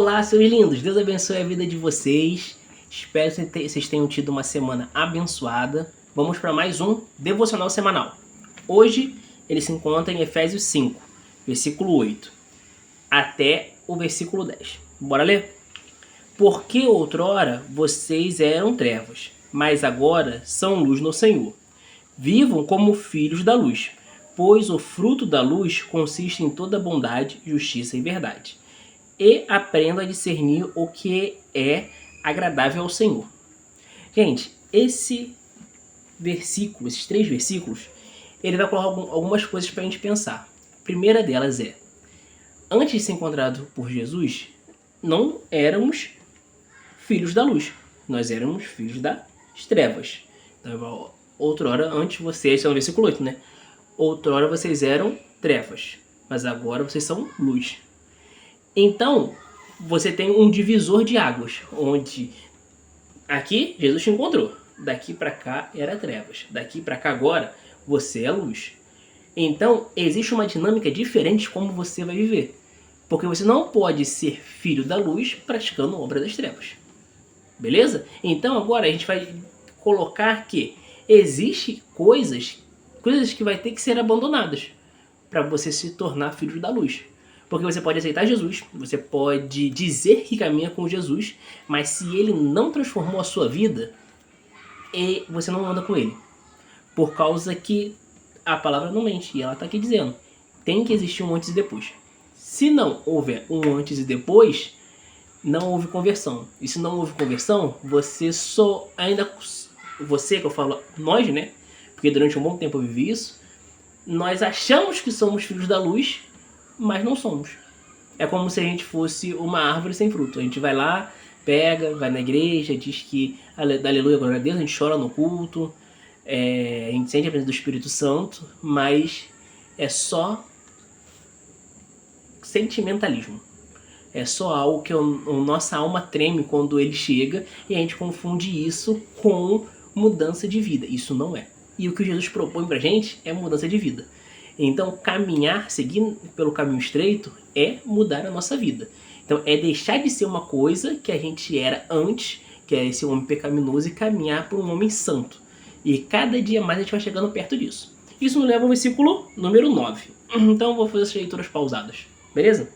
Olá, seus lindos, Deus abençoe a vida de vocês. Espero que vocês tenham tido uma semana abençoada. Vamos para mais um devocional semanal. Hoje ele se encontra em Efésios 5, versículo 8, até o versículo 10. Bora ler? Porque outrora vocês eram trevas, mas agora são luz no Senhor. Vivam como filhos da luz, pois o fruto da luz consiste em toda bondade, justiça e verdade. E aprenda a discernir o que é agradável ao Senhor. Gente, esses três versículos, ele vai colocar algumas coisas para a gente pensar. A primeira delas é, antes de ser encontrado por Jesus, não éramos filhos da luz, nós éramos filhos das trevas. Então, outrora, antes vocês, é o versículo 8, né? Outrora vocês eram trevas, mas agora vocês são luz. Então, você tem um divisor de águas, onde aqui Jesus te encontrou, daqui para cá era trevas, daqui para cá agora você é luz. Então, existe uma dinâmica diferente de como você vai viver, porque você não pode ser filho da luz praticando obra das trevas. Beleza? Então agora a gente vai colocar que existe coisas que vai ter que ser abandonadas para você se tornar filho da luz. Porque você pode aceitar Jesus, você pode dizer que caminha com Jesus, mas se ele não transformou a sua vida, você não anda com ele. Por causa que a palavra não mente, e ela está aqui dizendo, tem que existir um antes e depois. Se não houver um antes e depois, não houve conversão. E se não houve conversão, você que eu falo, nós, né? Porque durante um bom tempo eu vivi isso, nós achamos que somos filhos da luz, mas não somos. É como se a gente fosse uma árvore sem fruto. A gente vai lá, pega, vai na igreja, diz que aleluia, glória a Deus, a gente chora no culto, a gente sente a presença do Espírito Santo, mas é só sentimentalismo. É só algo que a nossa alma treme quando ele chega e a gente confunde isso com mudança de vida. Isso não é. E o que Jesus propõe pra gente é mudança de vida. Então, caminhar, seguir pelo caminho estreito, é mudar a nossa vida. Então, é deixar de ser uma coisa que a gente era antes, que é esse homem pecaminoso, e caminhar para um homem santo. E cada dia mais a gente vai chegando perto disso. Isso nos leva ao versículo número 9. Então, eu vou fazer essas leituras pausadas. Beleza?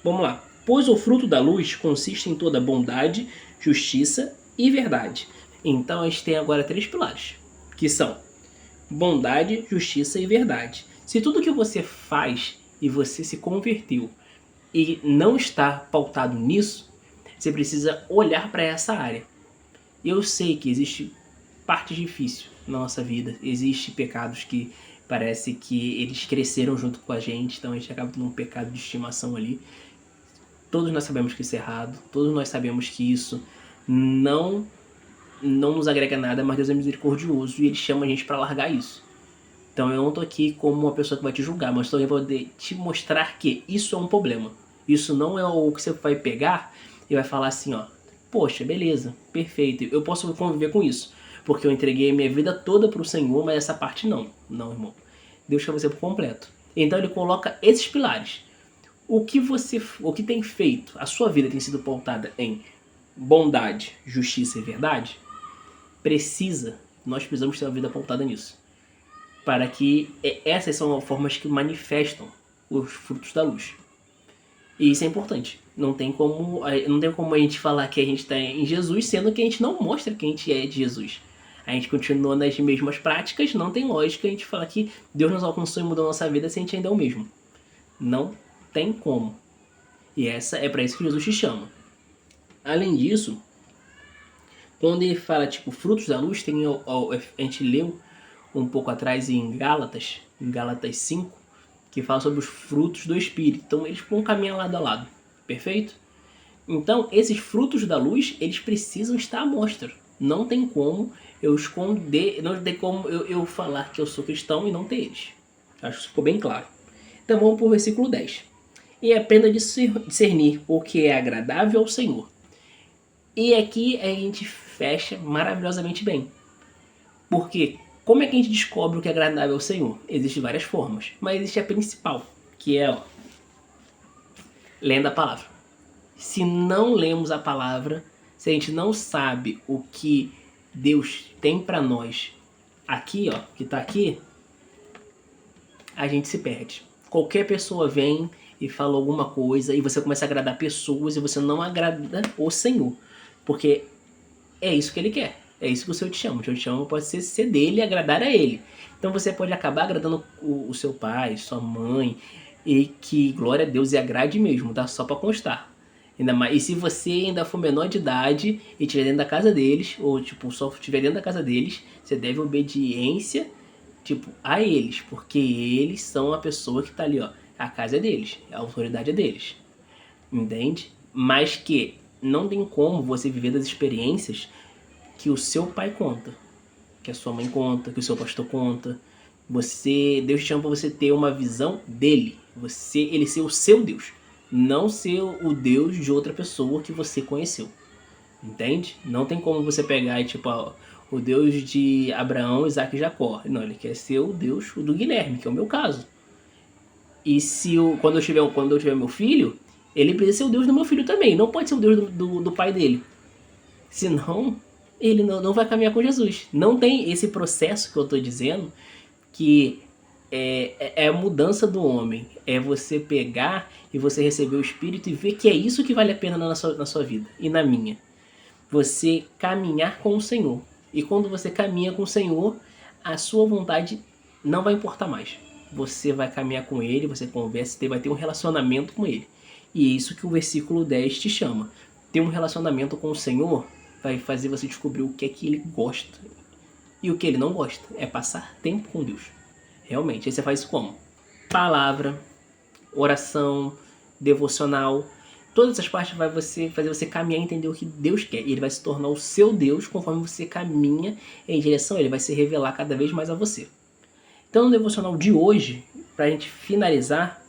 Vamos lá. Pois o fruto da luz consiste em toda bondade, justiça e verdade. Então, a gente tem agora 3 pilares, que são bondade, justiça e verdade. Se tudo que você faz e você se converteu e não está pautado nisso, você precisa olhar para essa área. Eu sei que existe parte difícil na nossa vida, existem pecados que parece que eles cresceram junto com a gente, então a gente acaba tendo um pecado de estimação ali. Todos nós sabemos que isso é errado, todos nós sabemos que isso não nos agrega nada, mas Deus é misericordioso e Ele chama a gente para largar isso. Então eu não tô aqui como uma pessoa que vai te julgar, mas estou aqui para poder te mostrar que isso é um problema. Isso não é o que você vai pegar e vai falar assim, ó, poxa, beleza, perfeito, eu posso conviver com isso, porque eu entreguei a minha vida toda para o Senhor, mas essa parte não. Não, irmão. Deus quer você por completo. Então Ele coloca esses pilares. O que tem feito, a sua vida tem sido pautada em bondade, justiça e verdade? Nós precisamos ter uma vida pautada nisso. Para que essas são as formas que manifestam os frutos da luz. E isso é importante. Não tem como a gente falar que a gente está em Jesus, sendo que a gente não mostra que a gente é de Jesus. A gente continua nas mesmas práticas, não tem lógica a gente falar que Deus nos alcançou e mudou a nossa vida se a gente ainda é o mesmo. Não tem como. E é para isso que Jesus te chama. Além disso, quando ele fala tipo frutos da luz, a gente leu um pouco atrás em Gálatas 5, que fala sobre os frutos do Espírito. Então eles vão caminhar lado a lado, perfeito? Então esses frutos da luz, eles precisam estar à mostra. Não tem como eu esconder, não tem como eu falar que eu sou cristão e não ter eles. Acho que isso ficou bem claro. Então vamos para o versículo 10. E aprenda a discernir o que é agradável ao Senhor. E aqui a gente fecha maravilhosamente bem. Porque como é que a gente descobre o que é agradável ao Senhor? Existem várias formas, mas existe a principal, que é lendo a palavra. se não lemos a palavra, se a gente não sabe o que Deus tem para nós aqui, ó, que tá aqui, a gente se perde. Qualquer pessoa vem e fala alguma coisa e você começa a agradar pessoas e você não agrada o Senhor. Porque é isso que ele quer. É isso que o Senhor te chama. O Senhor te chama pode ser dele e agradar a ele. Então você pode acabar agradando o seu pai, sua mãe, e que, glória a Deus, e agrade mesmo, tá? Só para constar. Ainda mais, e se você ainda for menor de idade e estiver dentro da casa deles, ou tipo, só estiver dentro da casa deles, você deve obediência, tipo, a eles, porque eles são a pessoa que tá ali, ó. A casa é deles, a autoridade é deles. Entende? Mas que não tem como você viver das experiências que o seu pai conta, que a sua mãe conta, que o seu pastor conta. Deus te chama para você ter uma visão dele, ele ser o seu Deus, não ser o Deus de outra pessoa que você conheceu. Entende? Não tem como você pegar e tipo, ó, o Deus de Abraão, Isaac e Jacó. Não, ele quer ser o Deus do Guilherme, que é o meu caso. E quando eu tiver meu filho, ele precisa ser o Deus do meu filho também. Não pode ser o Deus do pai dele. Senão, ele não vai caminhar com Jesus. Não tem esse processo que eu estou dizendo, que é a mudança do homem. É você pegar e você receber o Espírito e ver que é isso que vale a pena na sua vida e na minha. Você caminhar com o Senhor. E quando você caminha com o Senhor, a sua vontade não vai importar mais. Você vai caminhar com Ele, você conversa, vai ter um relacionamento com Ele. E é isso que o versículo 10 te chama. Ter um relacionamento com o Senhor vai fazer você descobrir o que é que Ele gosta. E o que Ele não gosta é passar tempo com Deus. Realmente, aí você faz isso como? Palavra, oração, devocional. Todas essas partes vai fazer você caminhar e entender o que Deus quer. E Ele vai se tornar o seu Deus conforme você caminha em direção a Ele. Vai se revelar cada vez mais a você. Então, no devocional de hoje, para a gente finalizar,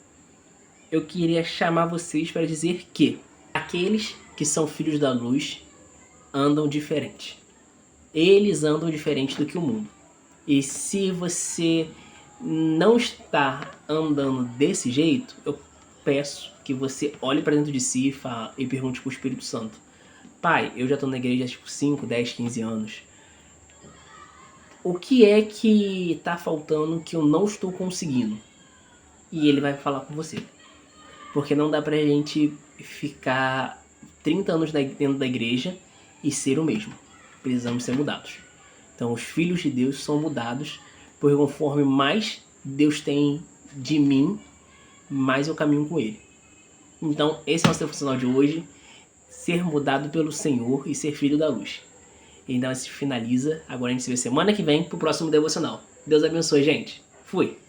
eu queria chamar vocês para dizer que aqueles que são filhos da luz andam diferente. Eles andam diferente do que o mundo. E se você não está andando desse jeito, eu peço que você olhe para dentro de si e pergunte para o Espírito Santo: Pai, eu já estou na igreja há tipo 5, 10, 15 anos. O que é que está faltando que eu não estou conseguindo? E ele vai falar com você. Porque não dá pra gente ficar 30 anos dentro da igreja e ser o mesmo. Precisamos ser mudados. Então os filhos de Deus são mudados, porque conforme mais Deus tem de mim, mais eu caminho com Ele. Então esse é o nosso devocional de hoje: ser mudado pelo Senhor e ser filho da luz. Então se finaliza. Agora a gente se vê semana que vem pro próximo devocional. Deus abençoe, gente. Fui!